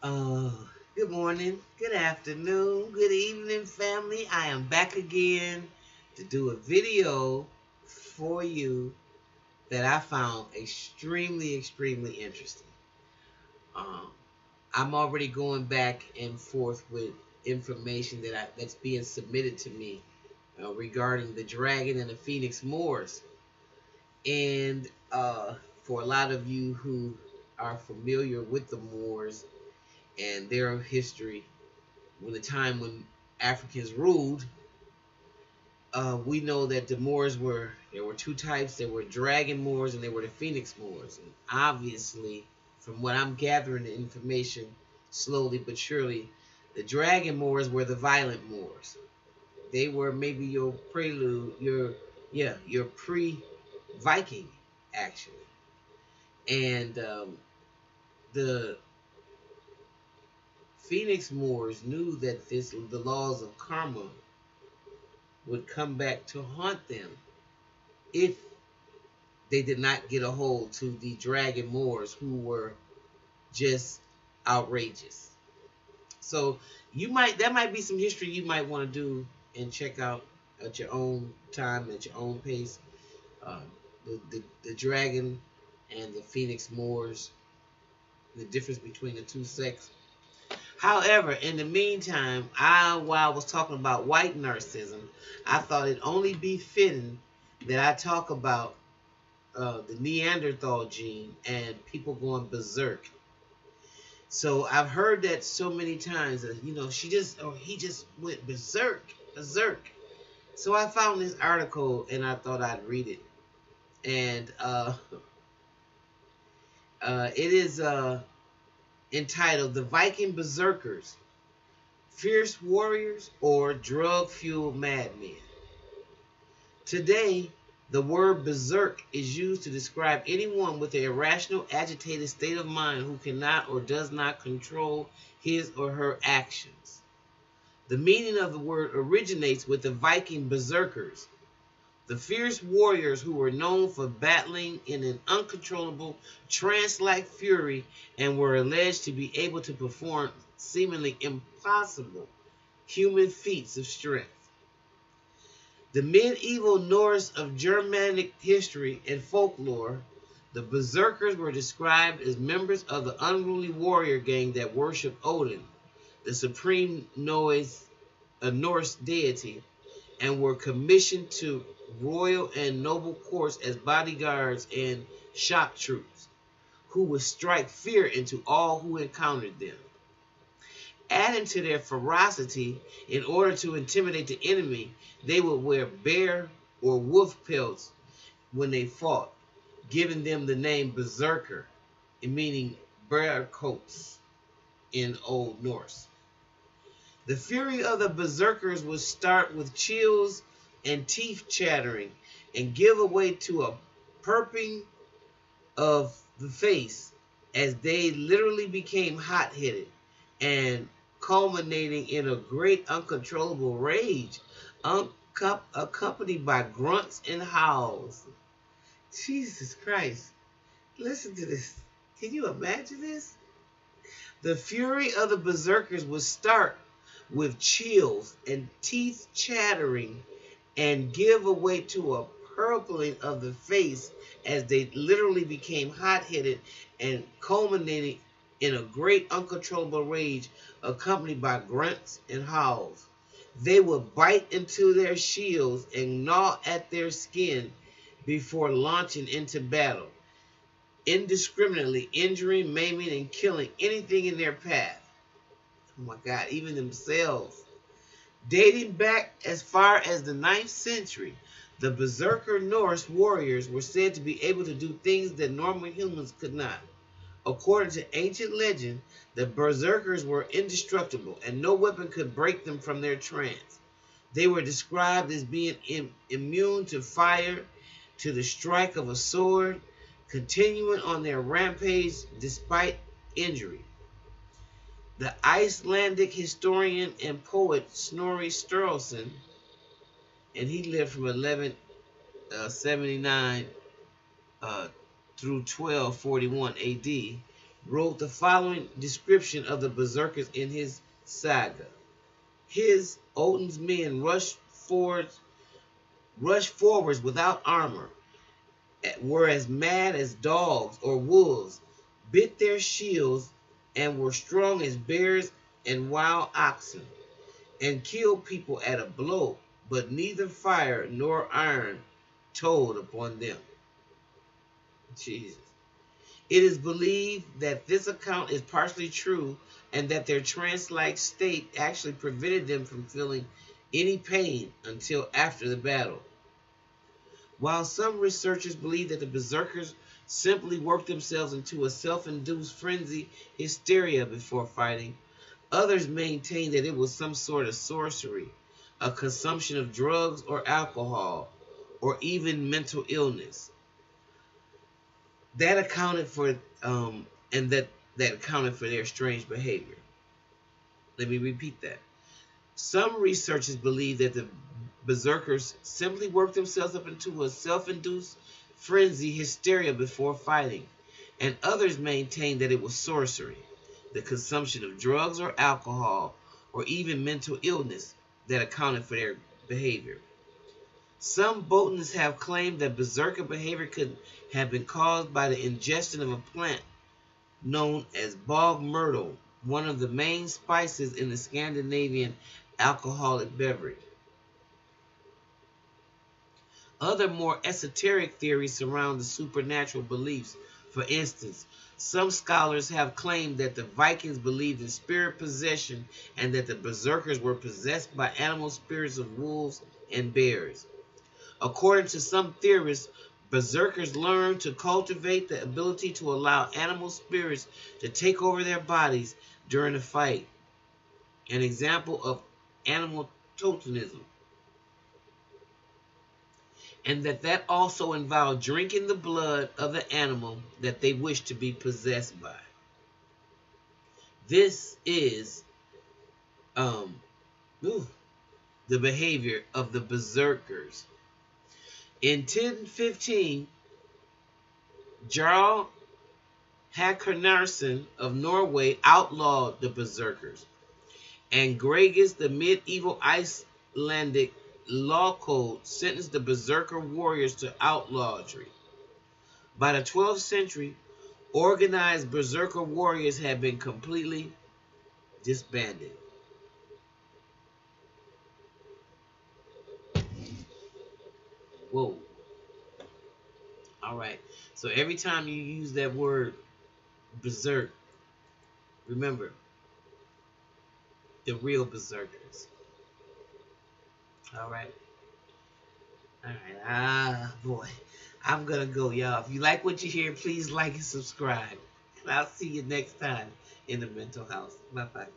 Uh, Good morning, good afternoon, good evening, family. I am back again to do a video for you that I found extremely interesting. Um, I'm already going back and forth with information that's being submitted to me regarding the dragon and the phoenix Moors. And for a lot of you who are familiar with the Moors and their history, when the time when Africans ruled, we know that the Moors there were two types. There were dragon Moors and there were the Phoenix Moors. And obviously, from what I'm gathering the information, slowly but surely, the dragon Moors were the violent Moors. They were maybe your prelude, your pre-Viking actually. And the Phoenix Moors knew that the laws of karma would come back to haunt them if they did not get a hold to the dragon Moors who were just outrageous. So that might be some history you might want to do and check out at your own time, at your own pace. Um, the dragon and the Phoenix Moors, the difference between the two sects. However, in the meantime, while I was talking about white narcissism, I thought it only be fitting that I talk about the Neanderthal gene and people going berserk. So I've heard that so many times that he just went berserk. So I found this article and I thought I'd read it, and it is entitled "The Viking Beserkers: Fierce Warriors or Drug-Fueled Madmen." Today, the word berserk is used to describe anyone with an irrational, agitated state of mind who cannot or does not control his or her actions. The meaning of the word originates with the Viking berserkers, the fierce warriors who were known for battling in an uncontrollable, trance-like fury and were alleged to be able to perform seemingly impossible human feats of strength. The medieval Norse of Germanic history and folklore, the Berserkers were described as members of the unruly warrior gang that worshipped Odin, the supreme Norse deity, and were commissioned to royal and noble courts as bodyguards and shock troops, who would strike fear into all who encountered them. Adding to their ferocity, in order to intimidate the enemy, they would wear bear or wolf pelts when they fought, giving them the name Berserker, meaning bear coats in Old Norse. The fury of the Berserkers would start with chills and teeth chattering and give way to a purping of the face as they literally became hot-headed and culminating in a great uncontrollable rage accompanied by grunts and howls. Jesus Christ. Listen to this. Can you imagine this? The fury of the Berserkers would start with chills and teeth chattering and give way to a purpling of the face as they literally became hot-headed and culminating in a great uncontrollable rage accompanied by grunts and howls. They would bite into their shields and gnaw at their skin before launching into battle, indiscriminately injuring, maiming, and killing anything in their path. Oh my God, even themselves. Dating back as far as the 9th century, the Berserker Norse warriors were said to be able to do things that normal humans could not. According to ancient legend, the Berserkers were indestructible and no weapon could break them from their trance. They were described as being immune to fire, to the strike of a sword, continuing on their rampage despite injury. The Icelandic historian and poet Snorri Sturluson, and he lived from 1179 through 1241 AD, wrote the following description of the Beserkers in his saga. Odin's men rushed forwards without armor, were as mad as dogs or wolves, bit their shields, and were strong as bears and wild oxen, and killed people at a blow, but neither fire nor iron told upon them. Jesus. It is believed that this account is partially true and that their trance-like state actually prevented them from feeling any pain until after the battle. While some researchers believe that the Beserkers simply worked themselves into a self-induced frenzy hysteria before fighting, others maintain that it was some sort of sorcery, a consumption of drugs or alcohol, or even mental illness. That accounted for that accounted for their strange behavior. Let me repeat that. Some researchers believe that the Beserkers simply worked themselves up into a self-induced frenzy hysteria before fighting, and others maintain that it was sorcery, the consumption of drugs or alcohol, or even mental illness that accounted for their behavior. Some botanists have claimed that Berserker behavior could have been caused by the ingestion of a plant known as bog myrtle, one of the main spices in the Scandinavian alcoholic beverage. Other more esoteric theories surround the supernatural beliefs. For instance, some scholars have claimed that the Vikings believed in spirit possession and that the Berserkers were possessed by animal spirits of wolves and bears. According to some theorists, Berserkers learned to cultivate the ability to allow animal spirits to take over their bodies during a fight, an example of animal totemism, and that also involved drinking the blood of the animal that they wished to be possessed by. This is the behavior of the Berserkers. In 1015, Jarl Hakonarson of Norway outlawed the Berserkers, and Gregis, the medieval Icelandic law code, sentenced the Berserker warriors to outlawry. By the 12th century, organized Berserker warriors had been completely disbanded. Whoa. All right. So every time you use that word berserk, remember the real berserkers. All right. All right. Ah, boy. I'm going to go, y'all. If you like what you hear, please like and subscribe. And I'll see you next time in the mental house. Bye-bye.